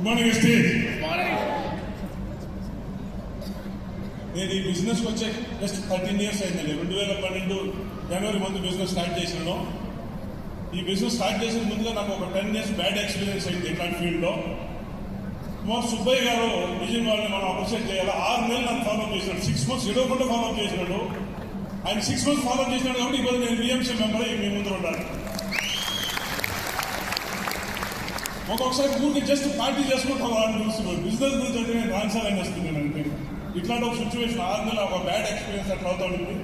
Good morning ST. నేను ఈ బిజినెస్కి వచ్చే జస్ట్ 13 years అయిందండి. 2012 జనవరి మంత్ బిజినెస్ స్టార్ట్ చేసినాను. ఈ బిజినెస్ స్టార్ట్ చేసిన ముందుగా నాకు ఒక 10 years బ్యాడ్ ఎక్స్పీరియన్స్ అయింది ఇట్లాంటి ఫీల్డ్లో. కుమార్ సుబ్బయ్య గారు విజయ్ వాళ్ళని మనం అప్రిషియేట్ చేయాలి. 6 నెలలు నన్ను ఫాలో చేసినాడు. 6 months ఇడవకుండా ఫాలో చేసినాడు. ఆయన 6 months ఫాలో చేసినాడు కాబట్టి ఇప్పుడు నేను బిఎంసీ మెంబర్ మీ ముందు ఉండాలి. ఒక్కొక్కసారి ఊరికి జస్ట్ పార్టీ చేసుకుంటా వాళ్ళని చూస్తున్నాడు. బిజినెస్ గురించి అంటే నేను ఆన్సర్ అని వస్తున్నాను అంటే ఇట్లాంటి ఒక సిచ్యువేషన్ 6 నెలలు ఒక బ్యాడ్ ఎక్స్పీరియన్స్ అట్లా అవుతా ఉంటుంది.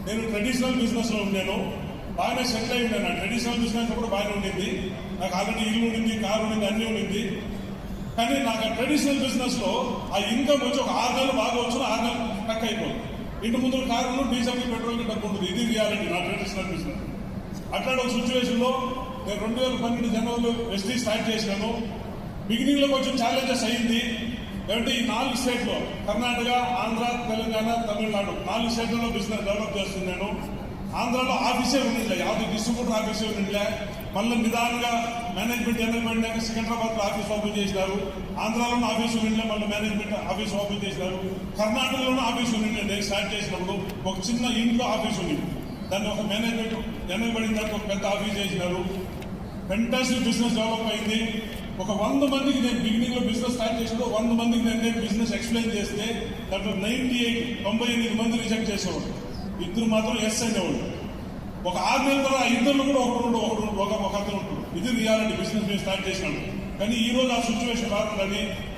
నేను ట్రెడిషనల్ బిజినెస్లో ఉండేను, బాగానే సెటిల్ అయి ఉన్నాను. ట్రెడిషనల్ బిజినెస్ కూడా బాగానే ఉండింది. నాకు ఆల్రెడీ ఇల్లు ఉండింది, కారు ఉండింది, అన్నీ ఉండింది. కానీ నాకు ఆ ట్రెడిషనల్ బిజినెస్లో ఆ ఇన్కమ్ వచ్చి ఒక 6 నెలలు బాగా వచ్చు, 6 నెలలు టక్ అయిపోతుంది. ఇంటి ముందు కారును డీజిల్కి పెట్రోల్కి డబ్బు ఉంటుంది. ఇది రియాలిటీ నా ట్రెడిషనల్ బిజినెస్. అట్లాంటి ఒక సిచ్యువేషన్లో నేను 2012 జనవరిలో ఎస్టీ స్టార్ట్ చేసినాను. బిగినింగ్లో కొంచెం ఛాలెంజెస్ అయ్యింది. ఏమంటే ఈ 4 స్టేట్లో కర్ణాటక, ఆంధ్ర, తెలంగాణ, తమిళనాడు 4 స్టేట్లలో బిజినెస్ డెవలప్ చేస్తున్నాను. ఆంధ్రాలో ఆఫీసే ఉండిందిలే, యాభై డిస్ట్రిబ్యూటర్ ఆఫీసే ఉండిందిలే. మళ్ళీ నిదానంగా మేనేజ్మెంట్ ఎన్నికబడినాక సికింద్రాబాద్లో ఆఫీస్ ఓపెన్ చేసినారు. ఆంధ్రాలోనూ ఆఫీస్ ఉండిందిలే, మళ్ళీ మేనేజ్మెంట్ ఆఫీస్ ఓపెన్ చేసినారు. కర్ణాటకలోనూ ఆఫీస్ ఉండింది. నేను స్టార్ట్ చేసినప్పుడు ఒక చిన్న ఇంట్లో ఆఫీస్ ఉంది. దాన్ని ఒక మేనేజ్మెంట్ ఎన్నికబడిన దానికి ఒక పెద్ద ఆఫీస్ చేసినారు. ఫెంటాస్టిక్ బిజినెస్ డెవలప్ అయింది. ఒక 100 మందికి నేను బిగినింగ్ లో బిజినెస్ స్టార్ట్ చేసినప్పుడు 100 మందికి నేను బిజినెస్ ఎక్స్ప్లెయిన్ చేస్తే దాంట్లో 98 మంది రిజెక్ట్ చేసేవాడు. 2 మాత్రం ఎస్ అనేవాడు. ఒక 6 నెలల తర్వాత 2 కూడా ఒక అతను ఉంటాడు. ఇది రియాలిటీ. బిజినెస్ మేము స్టార్ట్ చేసినాడు. కానీ ఈ రోజు ఆ సిచ్యువేషన్ రాకుండా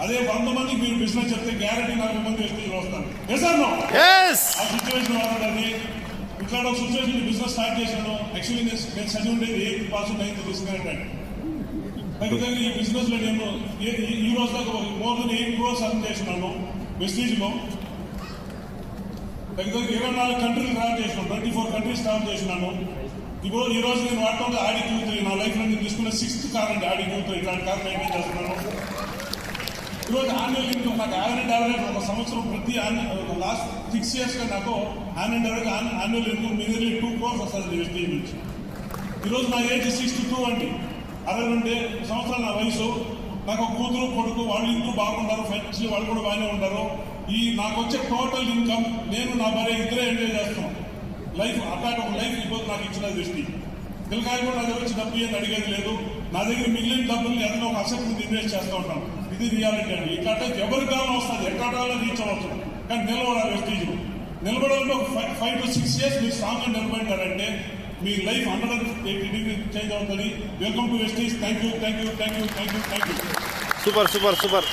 అదే 100 మందికి మీరు బిజినెస్ చెప్తే గ్యారంటీ 40 మంది ఎస్టీలో వస్తారు. ఆ సిచ్యువేషన్ రావడానికి ఇట్లాంటి ఒక సిచ్యువేషన్ బిజినెస్ స్టార్ట్ చేశాను. యాక్చువల్లీ నేను చదివి ఉండేది 8th పాస్ 9th తీసుకునేటాను. దగ్గర ఈ బిజినెస్ లో నేను ఈ రోజు దాకా మోర్ దెన్ 8 crores అర్న్ చేసినాను. వెస్టీజ్ లో దగ్గర 24 కంట్రీలు ట్రావెల్ చేసినాను. 24 కంట్రీస్ ట్రావెల్ చేసినాను. ఇప్పుడు ఈ రోజు నేను వాడటంలో ఆడి Q3 నా లైఫ్ లో నేను తీసుకున్న 6th కార్ అండి. ఆడి Q3 ఇట్లాంటి కార్ మెయింటైన్ చేస్తున్నాను. ఈరోజు యాన్యువల్ ఇన్కమ్ నాకు యావరేజ్ ఒక సంవత్సరం ప్రతి లాస్ట్ 6 years గా నాకు యాన్యువల్ ఇన్కమ్ మినిమల్లీ 2 crores వస్తుంది వెస్టీజ్ నుంచి. ఈరోజు నా ఏజ్ 62 అండి. 62 సంవత్సరాలు నా వయసు. నాకు ఒక కూతురు కొడుకు, వాళ్ళు ఇంట్లో బాగుంటారు, ఫైనాన్షియల్ వాళ్ళు కూడా బాగానే ఉంటారు. ఈ నాకు వచ్చే టోటల్ ఇన్కమ్ నేను నా భార్య ఇద్దరే ఎంజాయ్ చేస్తున్నాం లైఫ్. అట్లాంటి ఒక లైఫ్ ఇప్పుడు నాకు ఇచ్చిన దృష్టి. పిల్లకాయలు కూడా నా దగ్గర వచ్చి డబ్బు ఏం అడిగేది లేదు. నా దగ్గర మిగిలిన డబ్బుల్ని ఏదైనా ఒక అసెట్ మీద ఇన్వెస్ట్ చేస్తూ ఉంటాను. ఇది రియాలిటీ అండి. ఇట్లా ఎవరి కాలం వస్తుంది, ఎక్కడ రీచ్ అవ్వచ్చు. కానీ నిలబడాలి వెస్టీజ్. నిలబడాలంటే ఒక 5 to 6 years మీరు స్ట్రాంగ్ గా నిలబడినారంటే మీ లైఫ్ 180 degrees చేంజ్ అవుతుంది. Welcome to Vestige. Thank you. Super.